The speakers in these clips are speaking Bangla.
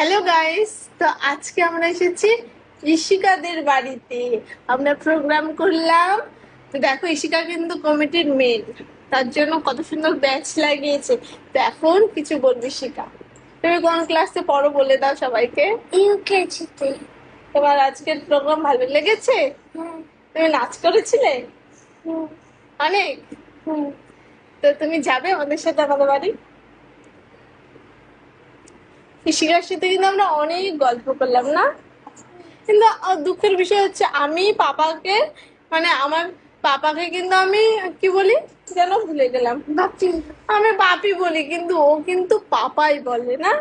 হ্যালো গাইস, তো আজকে আমরা এসেছি ইশিকাদের বাড়িতে। আমরা প্রোগ্রাম করলাম। তো দেখো, ইশিকা কিন্তু কমিটির মেন, তার জন্য কত সুন্দর ব্যাচ লাগিয়েছে। তো এখন কিছু বলবি ইশিকা, তুমি কোন ক্লাসে পড়ো বলে দাও সবাইকে। ইউকেজিতে। তোমার আজকের প্রোগ্রাম ভালো লেগেছে? হুম। তুমি নাচ করেছিলে হুম। অনেক? হুম। তো তুমি যাবে আমাদের সাথে আমাদের বাড়ি? ইশিকার সাথে কিন্তু আমরা অনেক গল্প করলাম না? কিন্তু দুঃখের বিষয় হচ্ছে আমি পাপাকে, মানে আমার পাপাকে কিন্তু আমি কি বলি যেন ভুলে গেলাম। বাপি। আমি বাপি বলি, কিন্তু ও কিন্তু পাপাই বলে না।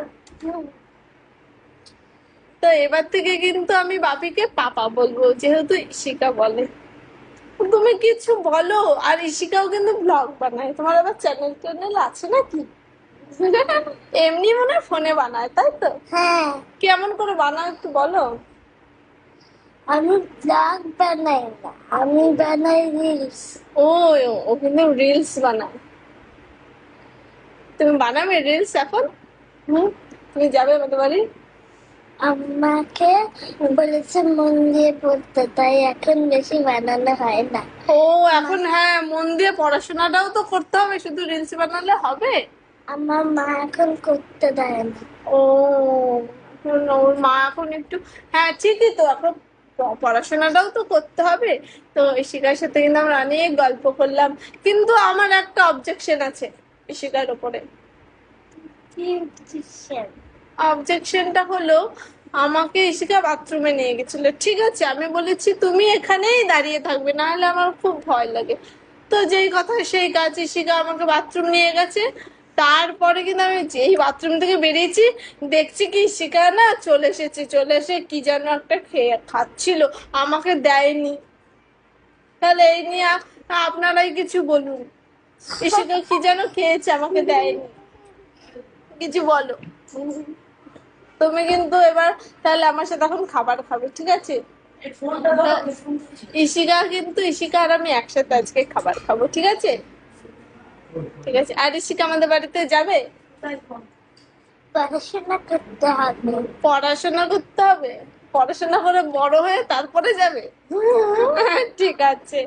হুম। তো এবার থেকে কিন্তু আমি বাপিকে পাপা বলবো, যেহেতু ইশিকা বলে। তুমি কিছু বলো। আর ইশিকাও কিন্তু ব্লগ বানায়, তোমার আবার চ্যানেল ট্যানেল আছে নাকি? এমনি মনে হয় ফোনে বানায়, তাই তো? হ্যাঁ, কেমন করে বানায় একটু বলো। আমি ব্লগ বানাই না, আমি বানাই রিলস। ও, ও কিন্তু রিলস বানায়। তুমি বানাবে রিলস এখন? হুম। তুমি যাবে আমাদের বাড়ি? আমাকে বলেছে মন দিয়ে পড়তে, তাই এখন বেশি বানানো হয় না। ও, এখন হ্যাঁ, মন দিয়ে পড়াশোনাটাও তো করতে হবে, শুধু রিলস বানালে হবে? আমার মা এখন করতে দেয় না। ও, এখন ওর মা এখন একটু, হ্যাঁ ঠিকই তো, এখন পড়াশোনাটাও তো করতে হবে। তো ইশিকার সাথে কিন্তু আমরা অনেক গল্প করলাম, কিন্তু আমার একটা অবজেকশন আছে ইশিকার উপরে। কি বুঝছেন? অবজেকশনটা হলো, আমাকে ইশিকা বাথরুমে নিয়ে গেছিল, ঠিক আছে, আমি বলেছি তুমি এখানেই দাঁড়িয়ে থাকবে, না হলে আমার খুব ভয় লাগে। তো যেই কথা সেই কাজ, ইশিকা আমাকে বাথরুম নিয়ে গেছে। তারপরে কিন্তু আমি যেই বাথরুম থেকে বেরিয়েছি, দেখছি কি ইশিকা না চলে এসেছে, চলে এসে কি যেন একটা খেয়ে খাচ্ছিল, আমাকে দেয়নি। তাহলে এই নিয়ে আপনারাই কিছু বলুন। ইশিকা কি যেন খেয়েছে, আমাকে দেয়নি, কিছু বলো। তুমি কিন্তু এবার তাহলে আমার সাথে এখন খাবার খাবে, ঠিক আছে? ইশিকা আর আমি একসাথে আজকে খাবার খাবো, ঠিক আছে? ঠিক আছে, আর ইশিকা আমাদের বাড়িতে যাবে? পড়াশোনা করতে হবে। পড়াশোনা করতে হবে? পড়াশোনা করে বড় হয়ে তারপরে যাবে? ঠিক আছে,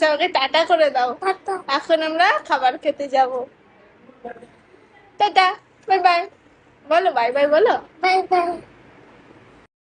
সবাইকে টাটা করে দাও। টাটা। এখন আমরা খাবার খেতে যাব। টাটা, বাই বাই বলো, বাই বাই বলো। Bye bye.